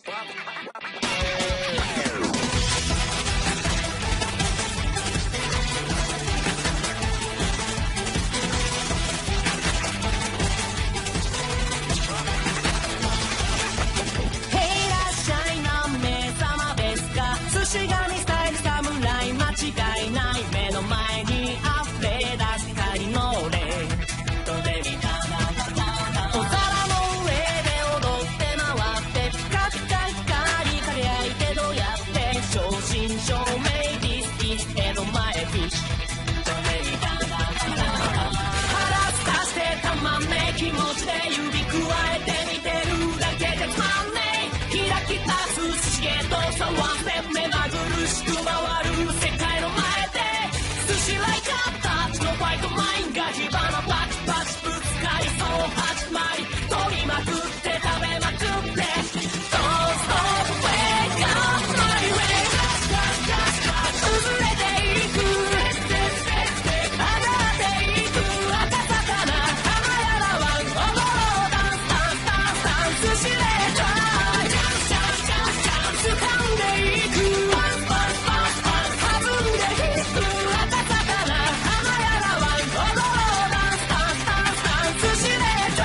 Sushi がにスタイル侍間違いない目の前に溢れ出す光のレートで見たお皿の上で踊って回ってピカピカ光輝いてどうやって正真正銘 This is 江戸前フィッシュ腹すかしてたまんね気持ちで指くわえて見てるだけじゃつまんねえ開き出す寿司ゲートさワンステップ目まぐるしく回る世界の前で寿司ライカーたちのファイトマインが火花パチパチぶつかりそう始まり取りまくって食べまくって Don't stop wake up my way 崩れていく上がっていく赤魚花やらは踊ろうダンスダンスダンスダンス寿司レート掴んでいくパンパンパンパン弾んでいく赤魚花やらは踊ろうダンスダンスダンスダンス寿司レート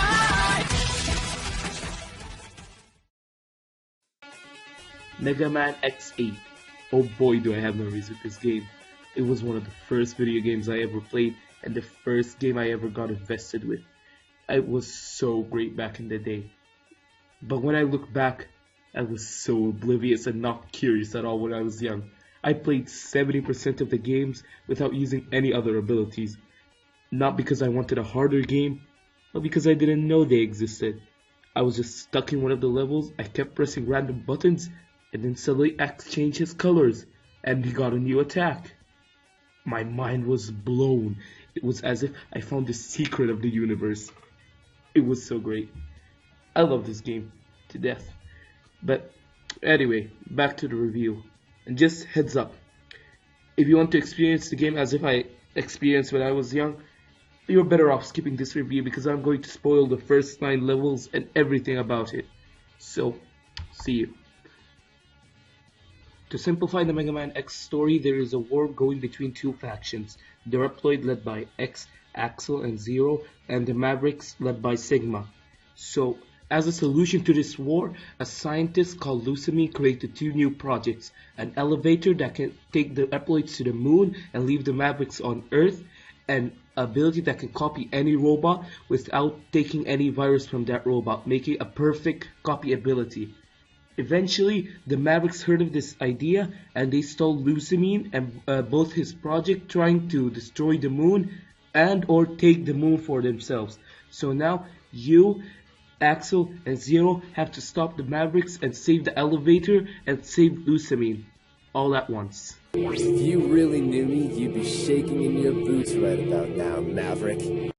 Megaman X8. Oh boy do I have memories with this game. It was one of the first video games I ever played and the first game I ever got invested with. It was so great back in the day. But when I look back, I was so oblivious and not curious at all when I was young. I played 70% of the games without using any other abilities. Not because I wanted a harder game, but because I didn't know they existed. I was just stuck in one of the levels, I kept pressing random buttons, and then suddenly X changed his colors, and he got a new attack. My mind was blown. It was as if I found the secret of the universe. It was so great. I love this game to death. But anyway, back to the review. And just heads up, if you want to experience the game as if I experienced when I was young, you're better off skipping this review because I'm going to spoil the first 9 levels and everything about it. So, see you. To simplify the Mega Man X story, there is a war going between two factions. The Reploid led by X, Axel and Zero, and the Mavericks led by Sigma. So, as a solution to this war, a scientist called Lucami created 2 new projects. An elevator that can take the Reploids to the moon and leave the Mavericks on Earth, and an ability that can copy any robot without taking any virus from that robot, making a perfect copy ability. Eventually, the Mavericks heard of this idea and they stole Lucamine and both his project trying to destroy the moon and or take the moon for themselves. So now, you, Axel and Zero have to stop the Mavericks and save the elevator and save Lucamine all at once. If you really knew me, you'd be shaking in your boots right about now, Maverick.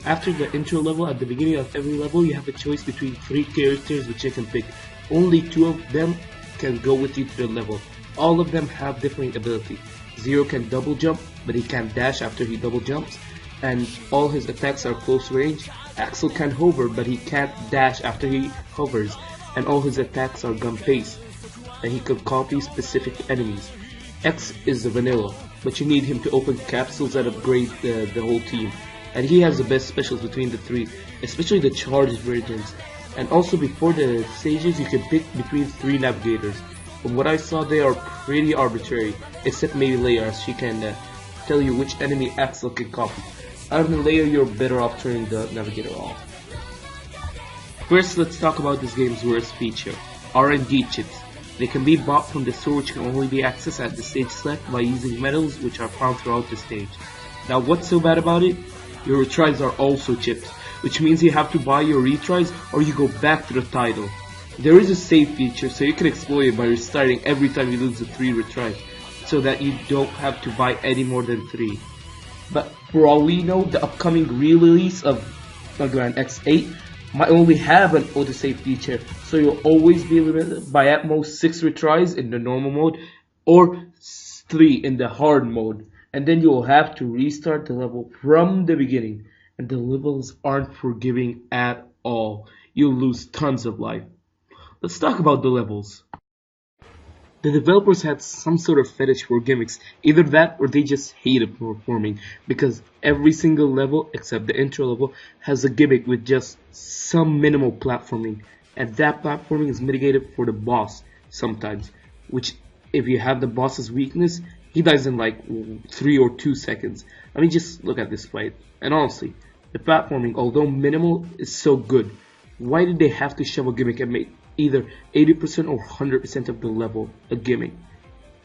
After the intro level, at the beginning of every level, you have a choice between 3 characters which you can pick. Only 2 of them can go with you to the level. All of them have different ability. Zero can double jump, but he can't dash after he double jumps, and all his attacks are close range. Axel can hover, but he can't dash after he hovers, and all his attacks are gun based, and he can copy specific enemies. X is the vanilla, but you need him to open capsules that upgrade the whole team. And he has the best specials between the 3, especially the charged versions. And also before the stages, you can pick between 3 navigators. From what I saw, they are pretty arbitrary, except maybe Leia, as she can tell you which enemy Axel can copy. Other than Leia, you're better off turning the navigator off. First, let's talk about this game's worst feature, R&D chips. They can be bought from the store, which can only be accessed at the stage select by using medals which are found throughout the stage. Now, what's so bad about it? Your retries are also chipped, which means you have to buy your retries or you go back to the title. There is a save feature, so you can exploit it by restarting every time you lose the 3 retries, so that you don't have to buy any more than 3. But for all we know, the upcoming re-release of Mega Man X8 might only have an autosave feature, so you'll always be limited by at most 6 retries in the normal mode or 3 in the hard mode. and then you'll have to restart the level from the beginning, and the levels aren't forgiving at all. You'll lose tons of life. Let's talk about the levels. The developers had some sort of fetish for gimmicks, either that or they just hated performing, because every single level, except the intro level, has a gimmick with just some minimal platforming, and that platforming is mitigated for the boss sometimes, which if you have the boss's weakness, he dies in like 3 or 2 seconds. I mean, just look at this fight, and honestly, the platforming, although minimal, is so good. Why did they have to shove a gimmick and make either 80% or 100% of the level a gimmick?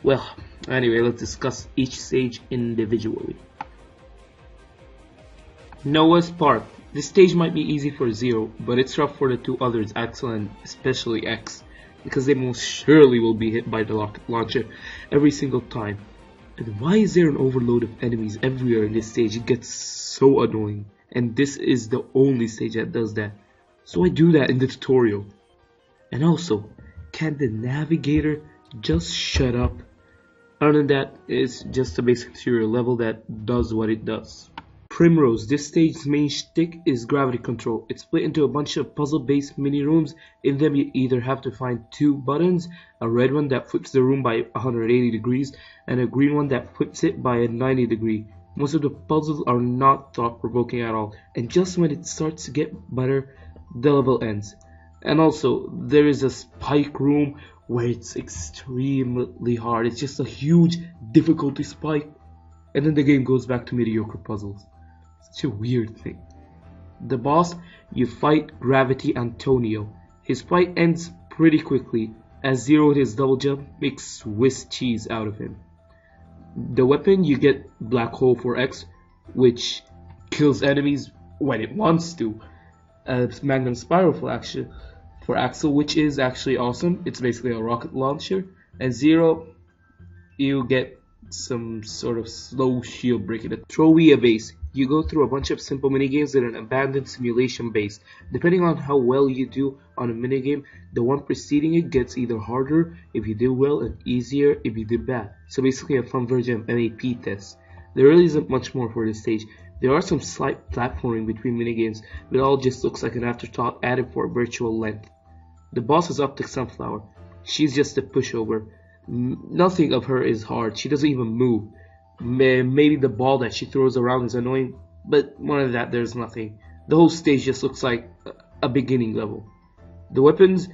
Well, anyway, let's discuss each stage individually. Noah's Park. This stage might be easy for Zero, but it's rough for the two others, Axel and especially X, because they most surely will be hit by the rocket launcher every single time. And why is there an overload of enemies everywhere in this stage? It gets so annoying, and this is the only stage that does that. So I do that in the tutorial. And also, can the navigator just shut up? Other than that, it's just a basic tutorial level that does what it does. Primrose. This stage's main shtick is gravity control. It's split into a bunch of puzzle-based mini-rooms. In them you either have to find 2 buttons, a red one that flips the room by 180 degrees, and a green one that flips it by a 90 degree. Most of the puzzles are not thought-provoking at all, and just when it starts to get better, the level ends. And also, there is a spike room where it's extremely hard. It's just a huge difficulty spike. And then the game goes back to mediocre puzzles. Such a weird thing. The boss, you fight Gravity Antonio. His fight ends pretty quickly, as Zero with his double jump makes Swiss cheese out of him. The weapon, you get Black Hole for X, which kills enemies when it wants to. Magnum Spiral for Axel, which is actually awesome. It's basically a rocket launcher. And Zero, you get some sort of slow shield break at Throwaway base. You go through a bunch of simple minigames in an abandoned simulation base. Depending on how well you do on a minigame, the one preceding it gets either harder if you did well and easier if you did bad. So basically a fun version of MAP test. There really isn't much more for this stage. There are some slight platforming between minigames, but it all just looks like an afterthought added for virtual length. The boss is Optic Sunflower. She's just a pushover. Nothing of her is hard. She doesn't even move. Maybe the ball that she throws around is annoying, but more than that, there's nothing. The whole stage just looks like a beginning level. The weapons,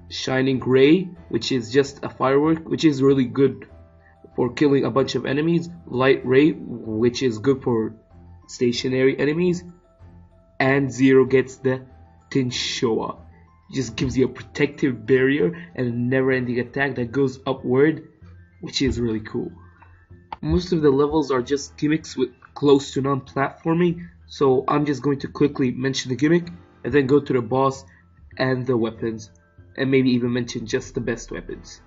Shining Ray, which is just a firework, which is really good for killing a bunch of enemies. Light Ray, which is good for stationary enemies. And Zero gets the Tinshoa. It just gives you a protective barrier and a never-ending attack that goes upward, which is really cool. Most of the levels are just gimmicks with close to non-platforming, so I'm just going to quickly mention the gimmick and then go to the boss and the weapons, and maybe even mention just the best weapons.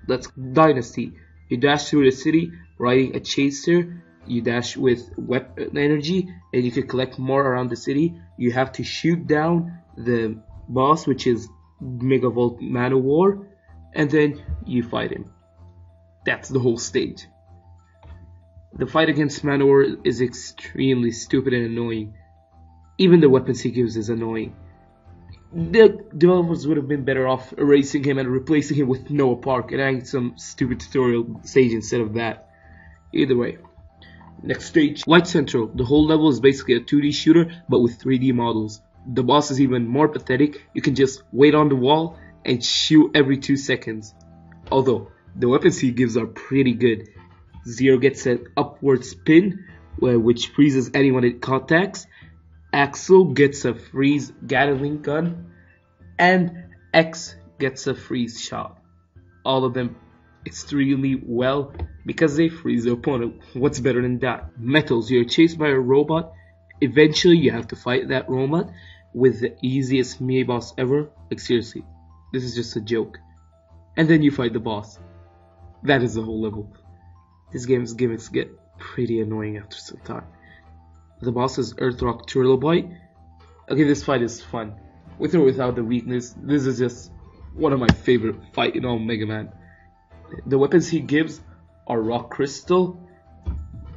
Let's Dynasty. You dash through the city riding a chaser. You dash with weapon energy, and you can collect more around the city. You have to shoot down the boss, which is Megavolt Manowar, and then you fight him. That's the whole stage. The fight against Manowar is extremely stupid and annoying. Even the weapons he gives is annoying. The developers would have been better off erasing him and replacing him with Noah Park and adding some stupid tutorial stage instead of that. Either way. Next stage, White Central. The whole level is basically a 2D shooter but with 3D models. The boss is even more pathetic. You can just wait on the wall and shoot every 2 seconds. Although, the weapons he gives are pretty good. Zero gets an upward spin, which freezes anyone it contacts. Axel gets a freeze Gatling gun. And X gets a freeze shot. All of them extremely well because they freeze the opponent. What's better than that? Metals. You're chased by a robot. Eventually you have to fight that robot with the easiest mini boss ever. Like seriously, this is just a joke. And then you fight the boss. That is the whole level. This game's gimmicks get pretty annoying after some time. The boss is Earthrock Trilobite. Okay, this fight is fun. With or without the weakness, this is just one of my favorite fights in all Mega Man. The weapons he gives are Rock Crystal,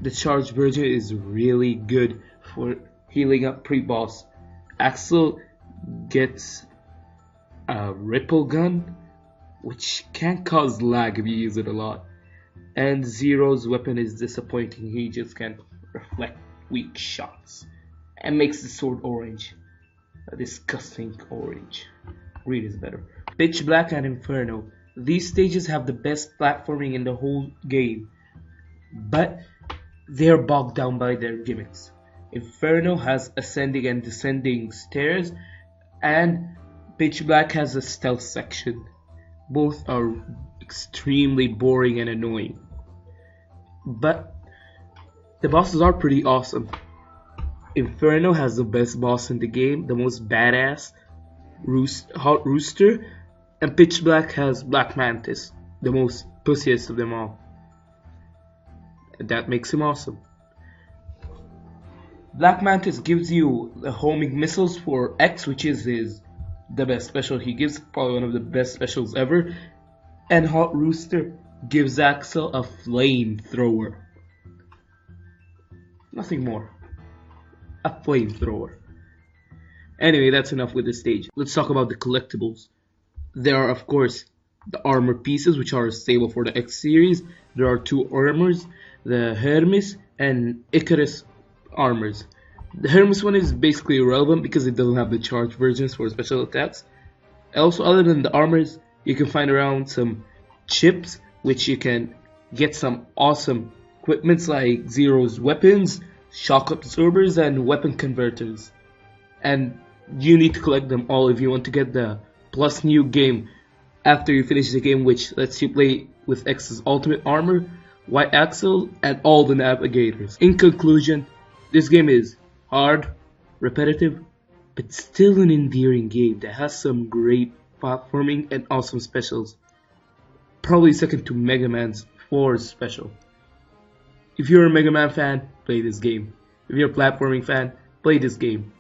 The charged version is really good for healing up pre-boss. Axel gets a ripple gun, which can cause lag if you use it a lot. And Zero's weapon is disappointing, he just can't reflect weak shots. And makes the sword orange. A disgusting orange. Green is better. Pitch Black and Inferno. These stages have the best platforming in the whole game, but they're bogged down by their gimmicks. Inferno has ascending and descending stairs, and Pitch Black has a stealth section. Both are extremely boring and annoying, but the bosses are pretty awesome. Inferno has the best boss in the game, the most badass Hot Rooster, and Pitch Black has Black Mantis, the most pussiest of them all. And that makes him awesome. Black Mantis gives you the homing missiles for X, which is the best special he gives, probably one of the best specials ever. And Hot Rooster gives Axel a flamethrower. Nothing more. A flamethrower. Anyway, that's enough with this stage. Let's talk about the collectibles. There are, of course, the armor pieces, which are stable for the X series. There are two armors, the Hermes and Icarus armors. The Hermes one is basically irrelevant because it doesn't have the charged versions for special attacks. Also, other than the armors, you can find around some chips, which you can get some awesome equipments like Zero's weapons, shock absorbers, and weapon converters. And you need to collect them all if you want to get the plus new game after you finish the game, which lets you play with X's ultimate armor, White Axle, and all the navigators. In conclusion, this game is hard, repetitive, but still an endearing game that has some great platforming and awesome specials. Probably second to Mega Man's 4 special. If you're a Mega Man fan, play this game. If you're a platforming fan, play this game.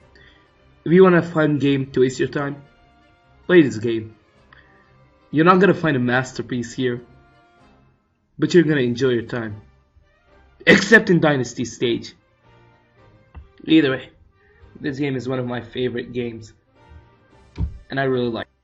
If you want a fun game to waste your time, play this game. You're not gonna find a masterpiece here, but you're gonna enjoy your time. Except in Dynasty stage. Either way, this game is one of my favorite games, and I really like it.